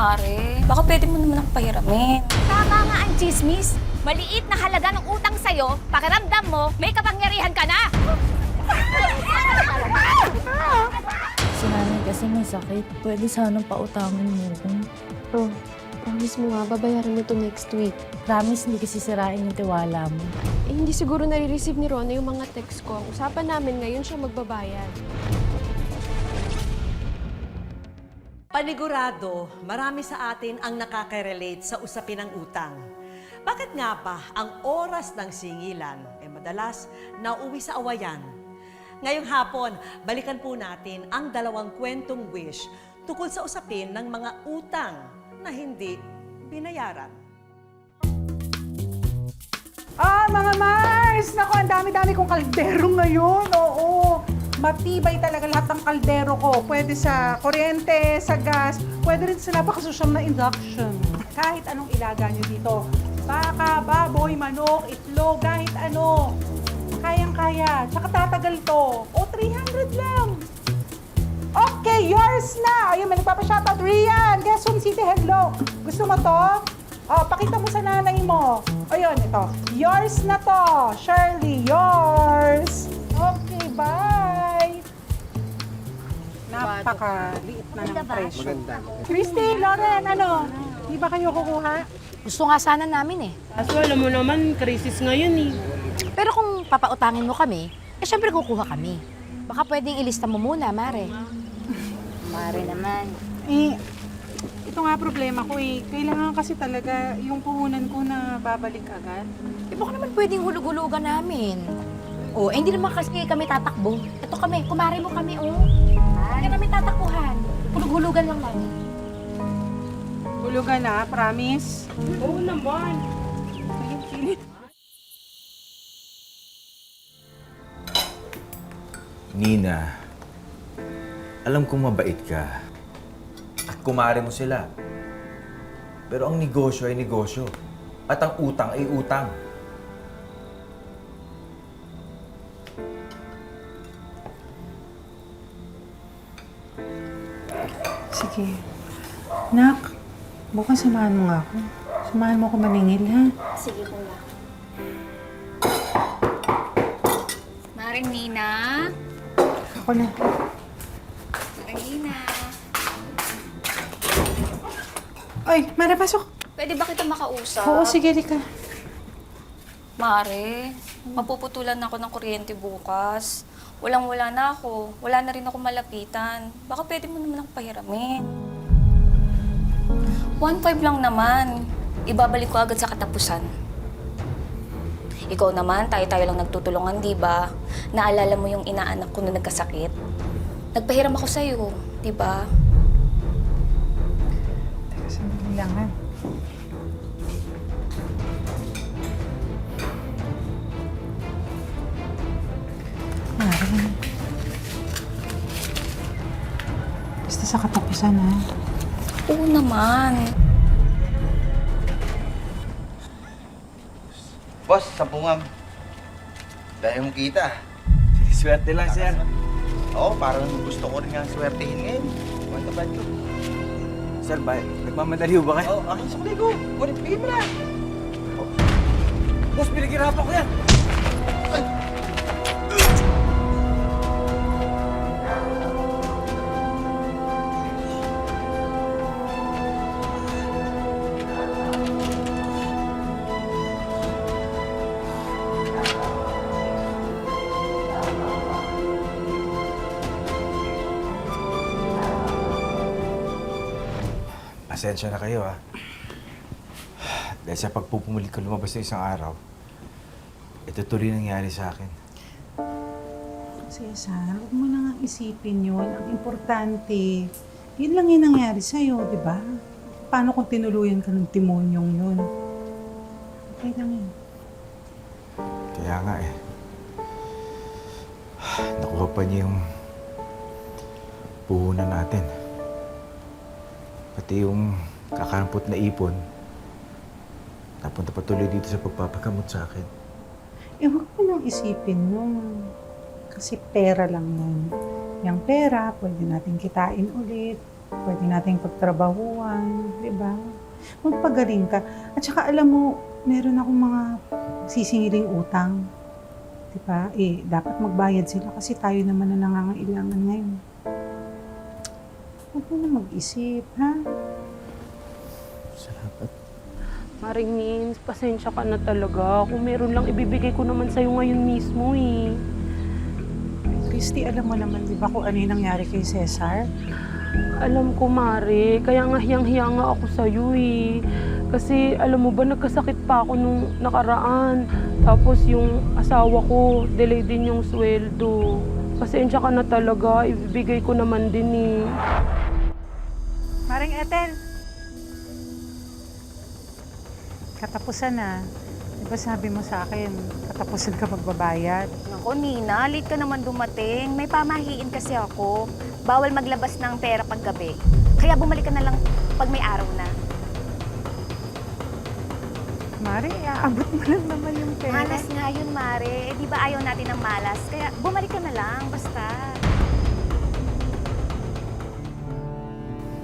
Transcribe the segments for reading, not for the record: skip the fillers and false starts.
Mare, baka pwede mo naman akong pahiramin. Tama nga ang chismis. Maliit na halaga ng utang sa'yo, pakiramdam mo, may kapangyarihan ka na! Si nanay kasi may sakit. Pwede sanang pautangin mo ko. Oh, promise mo nga, babayaran mo to next week. Promise, hindi kasi sirain yung tiwala mo. Eh, hindi siguro nare-receive ni Rona yung mga text ko. Ang usapan namin ngayon siya magbabayad. Panigurado, marami sa atin ang nakaka-relate sa usapin ng utang. Bakit nga ba ang oras ng singilan ay madalas nauwi sa awayan? Ngayong hapon, balikan po natin ang dalawang kwentong wish tungkol sa usapin ng mga utang na hindi binayaran. Mga Mars! Naku, ang dami-dami kong kaldero ngayon. Oo, matibay talaga lahat ng kaldero ko. Pwede sa kuryente, sa gas, pwede rin sa napakasosyal na induction. Kahit anong ilaga nyo dito. Baka, baboy, manok, itlog, kahit ano. Kayang-kaya. Tsaka tatagal to. O, 300 lang. Okay, yours na! Ayun, may nagpapa-shoutout. Rian, Quezon City, hello. Gusto mo to? Oh, pakita mo sa nanay mo. Ayun, ito. Yours na to. Shirley, yours. Okay, bye. Napakaliit na ng presyo. Christy, Lauren, ano? Di ba kayo kukuha? Gusto nga sana namin eh. Kaso alam mo naman, krisis ngayon eh. Pero kung papautangin mo kami, eh syempre kukuha kami. Baka pwedeng ilista mo muna, Mare. Mare naman. Eh, ito nga problema ko eh. Kailangan kasi talaga yung puhunan ko na babalik agad. Eh baka naman pwedeng hulug-hulugan namin. Oh, eh, hindi naman kasi kami tatakbo. Ito kami, kumare mo kami, oh. Hindi namin tatakbuhan. Hulug-hulugan lang namin. Hulugan na, promise. Oo naman. Nina, alam kong mabait ka at kumare mo sila. Pero ang negosyo ay negosyo at ang utang ay utang. Sige. Nak, bukas samahan mo nga ako. Samahan mo ako maningil, ha? Sige, kuya. Maring Nina. Ako na. Maring Nina. Ay, Mara, pasok. Pwede ba kita makausap? Oo, sige, Rika. Mare, mapuputulan ako ng kuryente bukas. Walang-wala na ako. Wala na rin ako malapitan. Baka pwede mo naman akong pahiramin. 1.5 lang naman. Ibabalik ko agad sa katapusan. Ikaw naman, tayo-tayo lang nagtutulungan, di ba? Naalala mo yung inaanak ko na nagkasakit? Nagpahiram ako sa'yo, di ba? Teka, sandali lang, ha? Mara. Basta sa katapusan, ha? Oo naman. Boss, sampungam. Dahil mong kita. Swerte lang, sir. Oo, parang gusto ko rin nga swertehin ngayon. Kuwan ka ba ito? Sir, nagmamadali ba kayo? Oo, aking sumuli ko. Ngunit, bigyan mo na. Boss, pinaghirapan ko yan! Pasensya na kayo, ha. Dahil sa pagpupumuli ko lumabas na isang araw, ito tuloy nangyari sa akin. Kasi, Sara, huwag mo na nga isipin yun. Ang importante, yun lang yung nangyari sa'yo, di ba? Paano kung tinuluyan ka ng timonyong yun? Okay lang yun. Kaya nga eh. Nakuha pa niya yung puhunan natin. Pati yung kakarampot na ipon, napunta pa tuloy dito sa pagpapagamot sa akin. Eh, huwag mo nang isipin yun. Kasi pera lang yun. Yung pera, pwede natin kitain ulit. Pwede nating pagtrabahuan, di ba? Magpagaling ka. At saka alam mo, meron akong mga sisingiling utang. Di ba? Dapat magbayad sila kasi tayo naman na nangangailangan ngayon. Huwag mo na mag-isip, ha? Salamat. Maring Nins, pasensya ka na talaga. Kung meron lang, ibibigay ko naman sa'yo ngayon mismo eh. Christy, alam mo naman, di ba, kung ano yung nangyari kay Cesar? Alam ko, Mare. Kaya nga hiyang-hiya nga ako sa'yo eh. Kasi alam mo ba, nagkasakit pa ako nung nakaraan. Tapos yung asawa ko, delay din yung sweldo. Pasensya ka na talaga, ibibigay ko naman din eh. Maring Ethel, katapusan na. Di ba sabi mo sa akin, katapusan ka magbabayad? Nako, Nina, late ka naman dumating. May pamahiin kasi ako. Bawal maglabas ng pera paggabi. Kaya bumalik ka na lang pag may araw na. Mare, aabot mo lang naman yung pera. Malas nga yun, Mare. Eh, di ba ayaw natin ng malas? Kaya bumalik ka na lang, basta.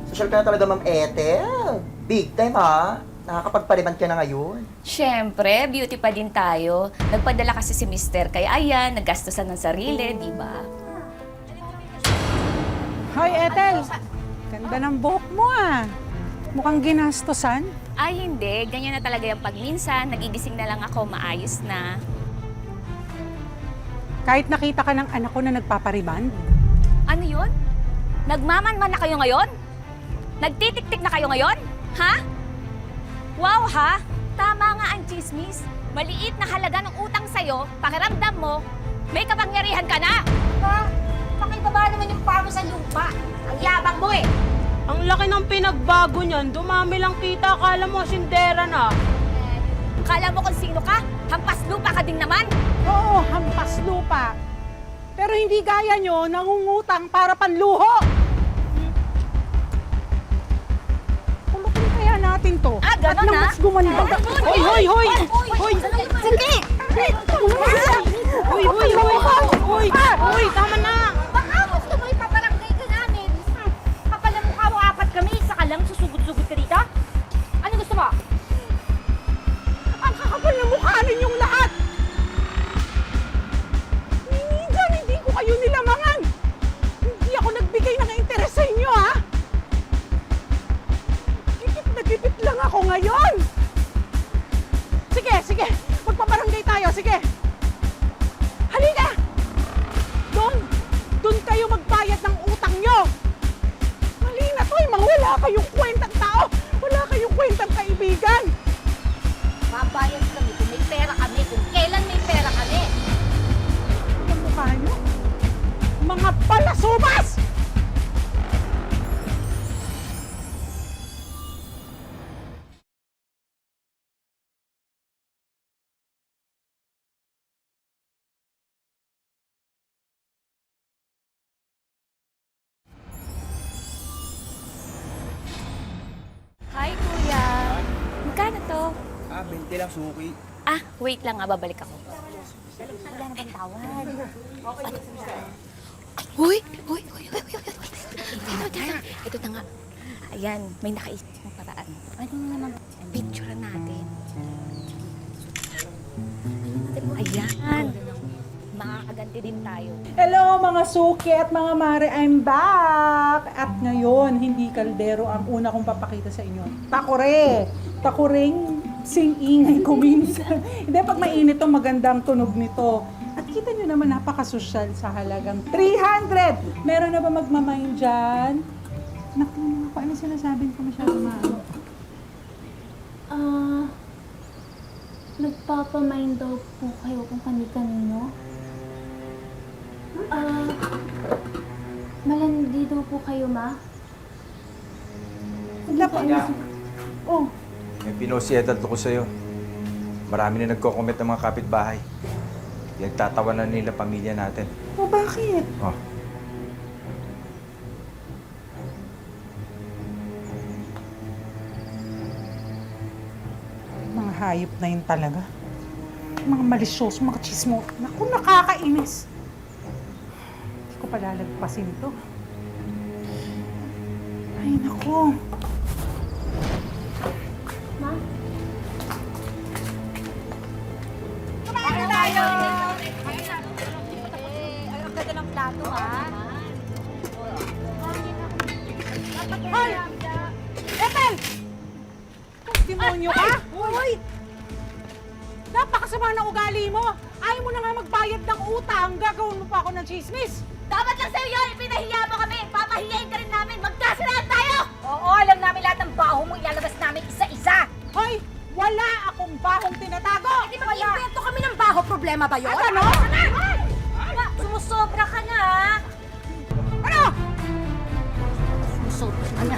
Social ka na talaga, Ma'am Ethel. Big time, ha? Nakakapagpariban ka na ngayon. Siyempre, beauty pa din tayo. Nagpadala kasi si Mister, kaya ayan, naggastosan ng sarili, di ba? Hoy, Ethel! Ganda ng buhok mo, ah. Mukhang ginastosan. Ay, hindi. Ganyan na talaga yung pagminsan. Nagigising na lang ako, maayos na. Kahit nakita ka ng anak ko na nagpapariban. Ano yun? Nagmamanman na kayo ngayon? Nagtitik-tik na kayo ngayon? Ha? Wow, ha? Tama nga ang chismis. Maliit na halaga ng utang sa'yo, pakiramdam mo, may kapangyarihan ka na! Pakibaba naman yung paa mo sa lupa. Ang yabang mo eh. Ang laki ng pinagbago niyan. Dumami lang kita. Akala mo, sindera na. Kala mo kung sino ka? Hampas lupa ka din naman? Oo, hampas lupa. Pero hindi gaya nyo, nangungutang para panluho. Kulukin kaya natin to. Ah, ganon, At nang ha? mas gumanda. Hoy, hoy, hoy! Hoy! Sige! Hoy, hoy, hoy! Hoy, hoy, tama na! Baka gusto mo ipabarangay ka namin. Kapal na mukha mo, apat kami. Isa ka lang, susugod-sugod ka dito. Ano gusto mo? Ang kakapal na mukha ninyong lahat. Minsan, hindi ko kayo nilamangan. Hindi ako nagbigay ng interes sa inyo, ha? Gipit na gipit lang ako ngayon. Sige, sige. Magpabarangay tayo, sige. Halika! Doon kayo magbayad ng utang nyo. Mali na to, mga wala kayong kwentang tao. Wala kayong kwentang kaibigan. Babayad kami kung may pera kami. Kung kailan may pera kami. Ang mukha nyo? Mga palasubas! Hi, Kuya. Magkano to? 20 lang, suki. Ah, wait lang nga, babalik ako. Wala na bang tawad? Uy! Uy! Uy! Uy! Uy! Ito na nga. Ayan, may nakaisip ng paraan. Ano naman? Picture natin. Ayan. Makakaganti din tayo. Hello mga suki at mga mare, I'm back! At ngayon, hindi kaldero ang una kong papakita sa inyo. Takore! Takoreng sing-ingay ko minsan. Hindi, pag mainit to, magandang tunog nito. At kita nyo naman, napakasosyal sa halagang 300! Meron na ba magmamain dyan? Naku, ano sinasabing ko masyado maano? Nagpapamind daw po kayo kung kani-kanino. Malandi daw po kayo, ma? Wala pa. Oh, May pinosietal ko sa'yo. Marami na nagko-comment ng mga kapitbahay. Pinagtatawanan nila pamilya natin. oh bakit? Oh. Mga hayop na yun talaga. Mga malisyoso, mga chismo. Naku, nakakainis. Hindi ko palalagpasin to. Ay, Ay, naku. Ang ganda ng plato, ha? Hoy! Ethel! Demonyo ka? Hoy! Napakasama ng ugali mo! Ayaw mo na nga magbayad ng utang, gagawin mo pa ako ng chismis! Dapat lang sa'yo yun! Pinahiya mo kami! Papahiyain ka rin namin! Magkasiraan tayo! Oo, alam namin lahat ng baho mo. Ilalabas namin isa-isa! Hoy! Wala akong bahong tinatago! Hindi mag-invento kami ng baho. Problema ba yun? Ano? Sumusobra ka na, ha? Ano? Sumusobra ka na.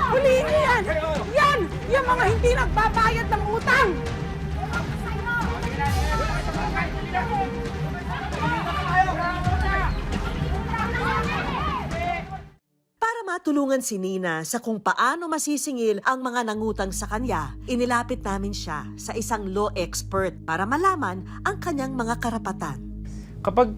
Huliin niyo yan! Yan! Yung mga hindi nagbabayad ng utang! Para matulungan si Nina sa kung paano masisingil ang mga nangutang sa kanya, inilapit namin siya sa isang law expert para malaman ang kanyang mga karapatan. Kapag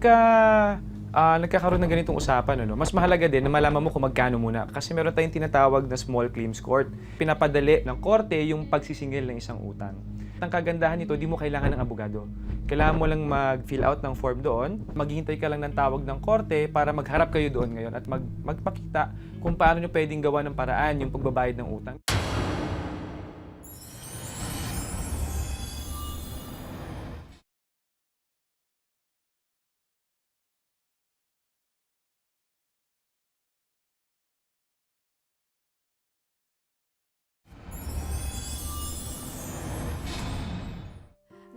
nagkakaroon ng ganitong usapan, mas mahalaga din na malaman mo kung magkano muna. Kasi meron tayong tinatawag na small claims court. Pinapadali ng korte yung pagsisingil ng isang utang. Ang kagandahan nito, di mo kailangan ng abogado. Kailangan mo lang mag-fill out ng form doon, maghihintay ka lang ng tawag ng korte para magharap kayo doon ngayon at magpakita kung paano nyo pwedeng gawa ng paraan yung pagbabayad ng utang.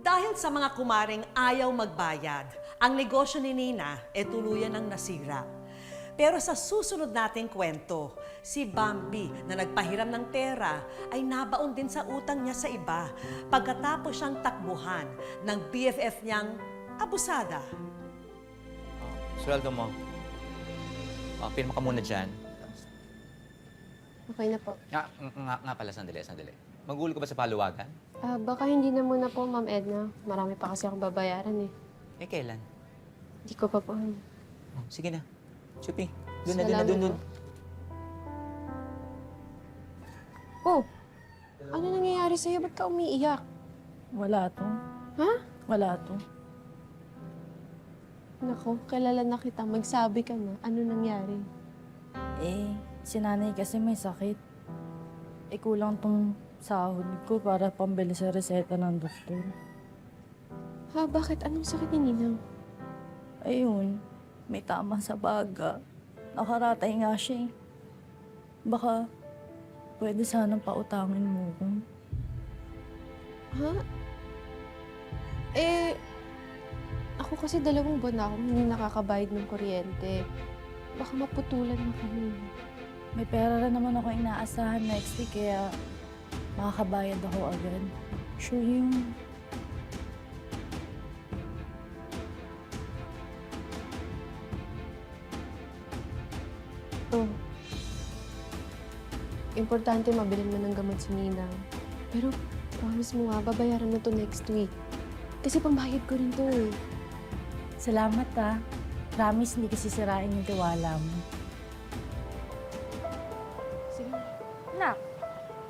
Dahil sa mga kumaring ayaw magbayad, ang negosyo ni Nina tuluyan ng nasira. Pero sa susunod nating kwento, si Bambi na nagpahiram ng pera ay nabaon din sa utang niya sa iba pagkatapos siyang takbuhan ng BFF niyang abusada. Sweldo mo. Pirma ka muna dyan. Okay na po. Nga pala, sandali. Magulo ka ba sa paluwagan? Baka hindi na muna po, Ma'am Edna. Marami pa kasi akong babayaran eh. Kailan? Hindi ko pa po. Sige na. Chupi, Salamat doon. po. Oh, ano nangyayari sa'yo? Ba't ka umiiyak? Wala to. Ha? Wala to. Nako, kilala na kita. Magsabi ka na. Ano nangyari? Si nanay kasi may sakit. Kulang tong sahod ko para pambili sa reseta ng doktor. Ha, bakit? Anong sakit ni Ninang? Ayun, may tama sa baga. Nakaratay nga siya eh. Baka pwede sanang pautangin mo ko. Ha? Ako kasi 2 buwan na akong hindi nakakabayad ng kuryente. Baka maputulan na kami. May pera rin naman ako inaasahan next week kaya makakabayad ako agad. Sure yun. Oh. Importante mabilin mo ng gamot si Ninang. Pero promise mo nga, babayaran na to next week. Kasi pambayad ko rin to eh. Salamat ah. Promise hindi kasi sirain yung tiwala mo. Sige. Nak,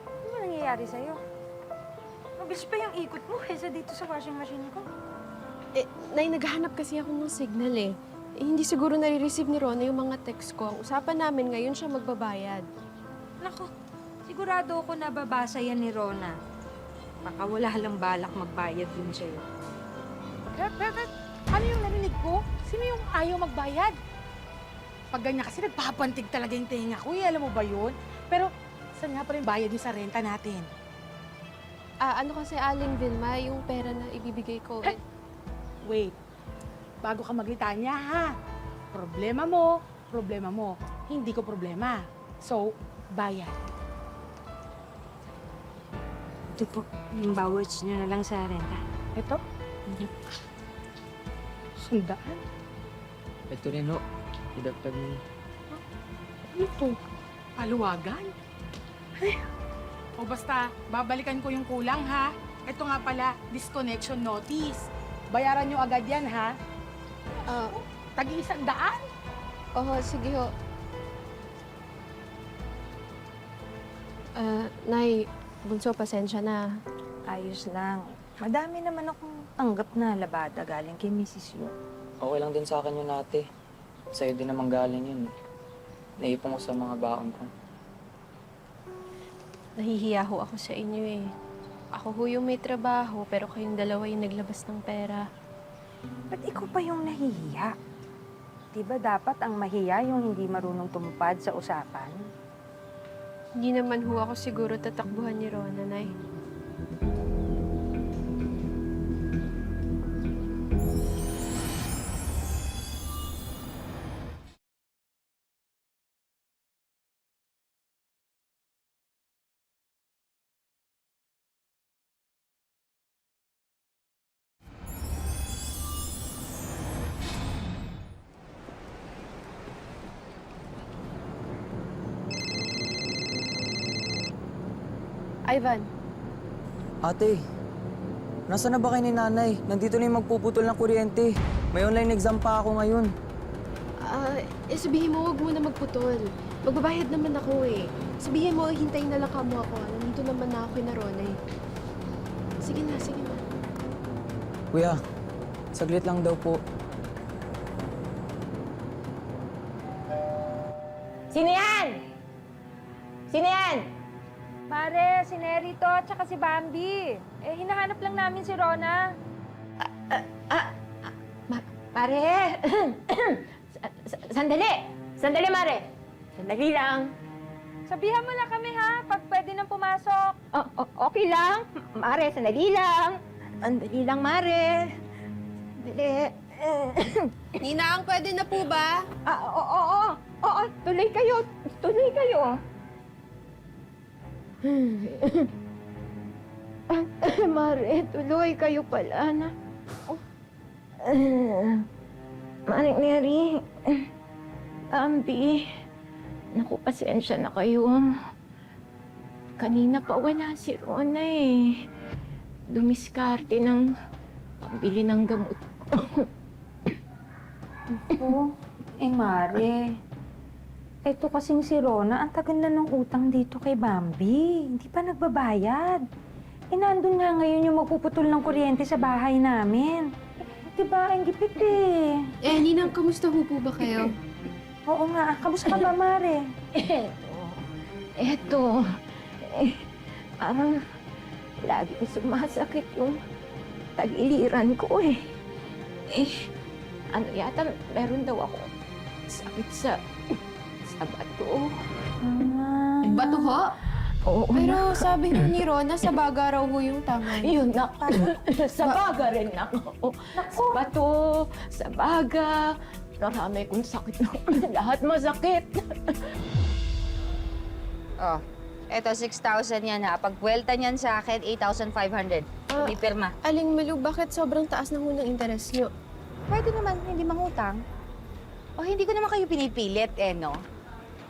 ano ba nangyayari sa'yo? Mabilis pa yung ikot mo kaysa dito sa washing machine ko. Nay, naghahanap kasi ako ng signal eh. Hindi siguro nare-receive ni Rona yung mga text ko. Ang usapan namin ngayon siya magbabayad. Nako, sigurado ako nababasa yan ni Rona. Baka wala lang balak magbayad yun sa'yo. Ano yung narinig ko? Sino yung ayaw magbayad? Pag ganyan kasi nagpapantig talaga yung tenga ko. Alam mo ba yun? Pero saan nga pa rin bayad niyo sa renta natin? Ano kasi, Aling Vilma, yung pera na ibibigay ko. Wait. Bago ka maglitanya, ha? Problema mo. Hindi ko problema. So, bayad. Ito po, yung bawards nyo na lang sa renta. Ito? Sandaan? Ito rin, ho. Idagdag mo. Ito. Paluwagan? O basta, babalikan ko yung kulang, ha? Ito nga pala, disconnection notice. Bayaran nyo agad yan, ha? Tag-100? Oo, sige ho. Nay, Bunso, pasensya na. Ayos lang. Madami naman akong tanggap na labada galing kay Mrs. Yu. Okay lang din sa akin yun, ate. Sa'yo din naman galing yun. Naipon ko sa mga baon ko. Nahihiya ho ako sa inyo eh. Ako ho yung may trabaho, pero kayong dalawa yung naglabas ng pera. Ba't ikaw pa yung nahihiya? Diba dapat ang mahiya yung hindi marunong tumupad sa usapan? Hindi naman ho ako siguro tatakbuhan ni Rona, Nay. Ivan, Ate, nasa na ba kayo ni nanay? Nandito na yung magpuputol ng kuryente. May online exam pa ako ngayon. sabihin mo, huwag mo na magputol. Magbabayad naman ako eh. Sabihin mo, hintayin na lang kamo ako. Nandito naman na ako kay Rona eh. Sige na, sige na. Kuya, saglit lang daw po. Sino yan? Sino yan? Pare, si Nerito at saka si Bambi. Eh, hinahanap lang namin si Rona. Pare! Sandali! Sandali, Mare! Sandali lang. Sabihan mo na kami, ha? Pag pwede nang pumasok. Okay lang. Mare, sandali lang. Sandali lang, Mare. Sandali. Ninang, pwede na po ba? Oo, tuloy kayo. Tuloy kayo. Mare, tuloy kayo pala na. Maring Mary, Ambi, naku, pasensya na kayo. Kanina pa wala si Rona eh. Dumiskarte ng pambili ng gamot. Mare. Eto kasing si Rona, ang tagal na ng utang dito kay Bambi. Hindi pa nagbabayad. Nandun nga ngayon yung magpuputol ng kuryente sa bahay namin. Diba, ang gipit eh. Ninang, kamusta ho po ba kayo? Oo nga, kamusta ka ba, Mare? Eto. Parang lagi sumasakit yung tagiliran ko eh. Ano yata, meron daw ako sakit sa bato. Bato ho? Oo, Pero sabi ho ni Rona, sa baga raw ho yung tama. yun na. Sa baga rin ako. Sa bato, sa baga. Marami kong sakit na. Lahat masakit. Oh, eto 6,000 yan ha. Pag buwelta niyan sa akin, 8,500. May pirma. Aling Malu, bakit sobrang taas na ho ng interes nyo? Pwede naman hindi mangutang. O hindi ko naman kayo pinipilit no?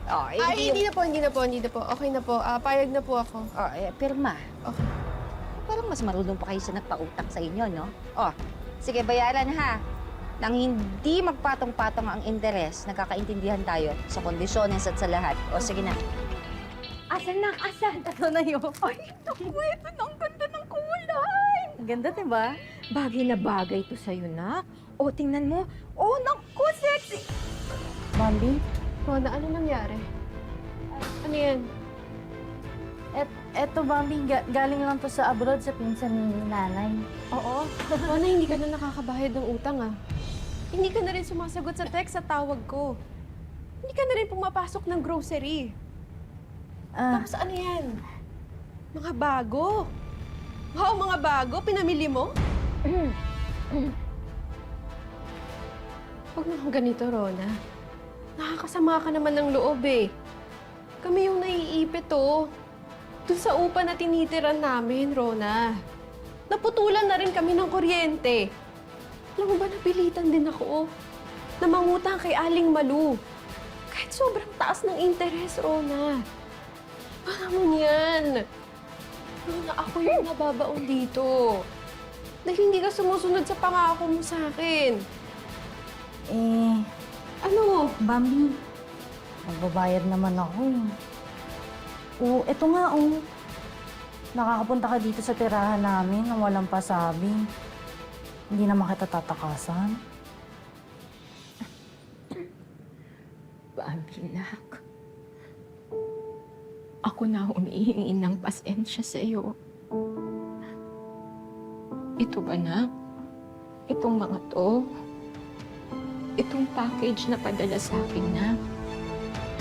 Oh, Hindi na po. Okay na po. Payag na po ako. Oh, pirma. Okay. Parang mas marunong pa kayo sa nagpautang sa inyo, no? Oh, sige, bayaran ha. Nang hindi magpatong-patong ang interes, nagkakaintindihan tayo sa kondisyones at sa lahat. O, sige na. Asan na? Asan? Ito na yun. Ay, ito na. Ang ganda ng kulay. Ganda, diba? Bagay na bagay to sa'yo, na. O, tingnan mo. Oh, naku, sexy. Bambi? Rona, ano nangyari? Ano yan? Eto, Bambi, galing lang to sa abroad sa pinsan ni nanay. Oo. Rona, hindi ka na nakakabayad ng utang ah. Hindi ka na rin sumasagot sa text sa tawag ko. Hindi ka na rin pumapasok ng grocery. Tapos ano yan? Mga bago. Wow, mga bago? Pinamili mo? Huwag naman ganito, Rona. Nakakasama ka naman ng loob eh. Kami yung naiipit oh. Doon sa upa na tinitiran namin, Rona. Naputulan na rin kami ng kuryente. Alam mo ba, napilitan din ako na mangutang kay Aling Malu. Kahit sobrang taas ng interes, Rona. Paano mo yan? Rona, ako yung nababaon dito. Dahil hindi ka sumusunod sa pangako mo sa akin. Ano? Bambi, magbabayad naman ako. Oo, eto nga, oh. Nakakapunta ka dito sa tirahan namin nang walang pasabi. Hindi naman kita tatakasan. Bambi, nak. Ako na humihingi ng pasensya sa'yo. Ito ba, nak? Itong mga to? Itong package na padala sa akin, nak?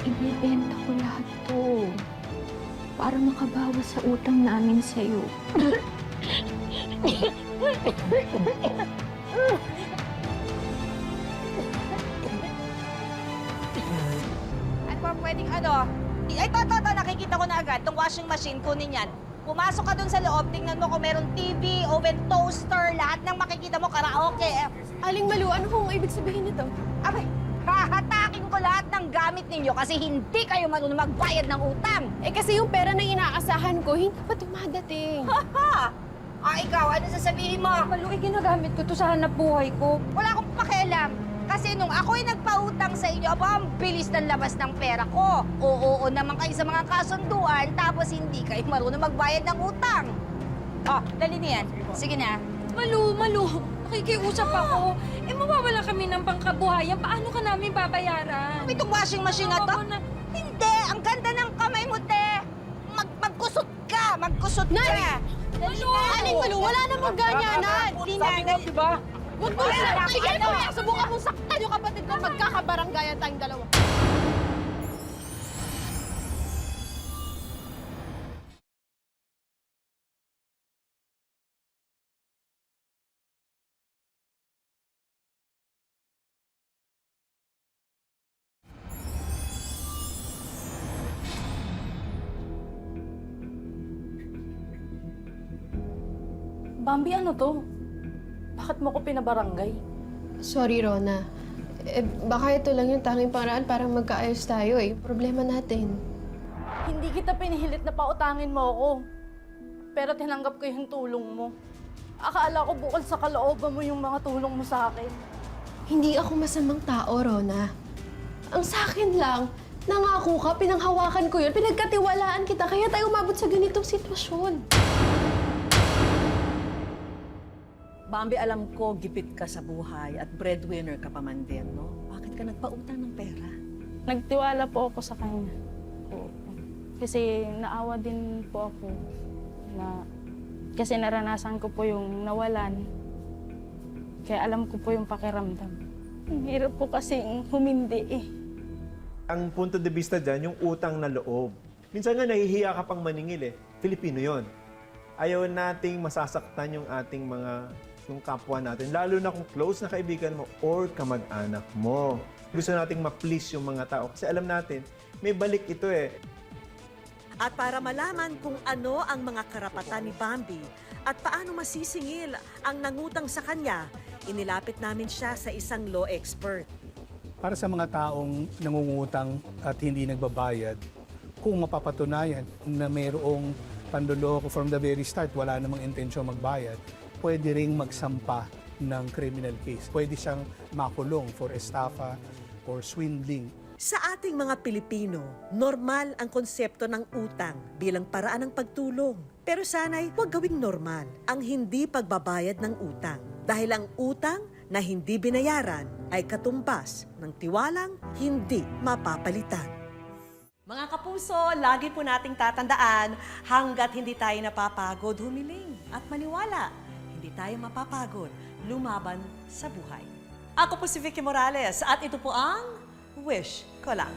Ibibenta ko lahat to para makabawas sa utang namin sa'yo. Ano ba pwedeng ito, nakikita ko na agad. Itong washing machine, kunin yan. Pumasok ka dun sa loob, tingnan mo kung meron TV, oven, toaster, lahat ng makikita mo, karaoke. Aling Malu, ano kung ibig sabihin nito? Abay, hahatakin ko lahat ng gamit ninyo kasi hindi kayo marunong magbayad ng utang. Eh kasi yung pera na inaasahan ko, hindi pa dumadating. Ha? Ikaw, ano sasabihin mo? Malu, ginagamit ko to sa hanap buhay ko. Wala akong pakialam. Kasi nung ako'y nagpautang sa inyo, aba, ang bilis ng labas ng pera ko. Oo naman kayo sa mga kasunduan, tapos hindi kayo marunong magbayad ng utang. Dali niyan. Sige na. Malu, nakikiusap ako. Mawawala kami ng pangkabuhayan. Paano ka namin babayaran? Itong washing machine na to? Hindi! Ang ganda ng kamay mo, te! Magkusot ka! Magkusot ka! Malu! Aling Malu, wala namang ganyanan! Sabi ko, diba? Huwag mo na! Sige, kuya! Subukan mong saktan yung kapatid ko. Magkakabaranggayan tayong dalawa. Bambi, ano to? Bakit mo ko pinabarangay? Sorry, Rona. Baka ito lang yung tanging paraan para magkaayos tayo eh. Yung problema natin. Hindi kita pinihilit na pautangin mo ako. Pero tinanggap ko yung tulong mo. Akala ko bukod sa kalooban mo yung mga tulong mo sa akin. Hindi ako masamang tao, Rona. Ang sa akin lang, nangako ka, pinanghawakan ko yun, pinagkatiwalaan kita, kaya tayo umabot sa ganitong sitwasyon. Bambi, alam ko, gipit ka sa buhay at breadwinner ka pa man din, no? Bakit ka nagpautang ng pera? Nagtiwala po ako sa kanya. Kasi naawa din po ako kasi naranasan ko po yung nawalan. Kaya alam ko po yung pakiramdam. Ang hirap po kasi humindi eh. Ang punto de vista dyan, yung utang na loob. Minsan nga nahihiya ka pang maningil eh. Filipino yon. Ayaw nating masasaktan yung ating yung kapwa natin, lalo na kung close na kaibigan mo or kamag-anak mo. Gusto nating ma-please yung mga tao kasi alam natin, may balik ito eh. At para malaman kung ano ang mga karapatan ni Bambi at paano masisingil ang nangutang sa kanya, inilapit namin siya sa isang law expert. Para sa mga taong nangungutang at hindi nagbabayad, kung mapapatunayan na mayroong panloloko from the very start, wala namang intensyon magbayad, pwede ring magsampa ng criminal case. Pwede siyang makulong for estafa or swindling. Sa ating mga Pilipino, normal ang konsepto ng utang bilang paraan ng pagtulong. Pero sana'y huwag gawing normal ang hindi pagbabayad ng utang. Dahil ang utang na hindi binayaran ay katumbas ng tiwalang hindi mapapalitan. Mga kapuso, lagi po nating tatandaan, hanggat hindi tayo napapagod, humiling at maniwala. Hindi tayo mapapagod, lumaban sa buhay. Ako po si Vicky Morales at ito po ang Wish Ko Lang.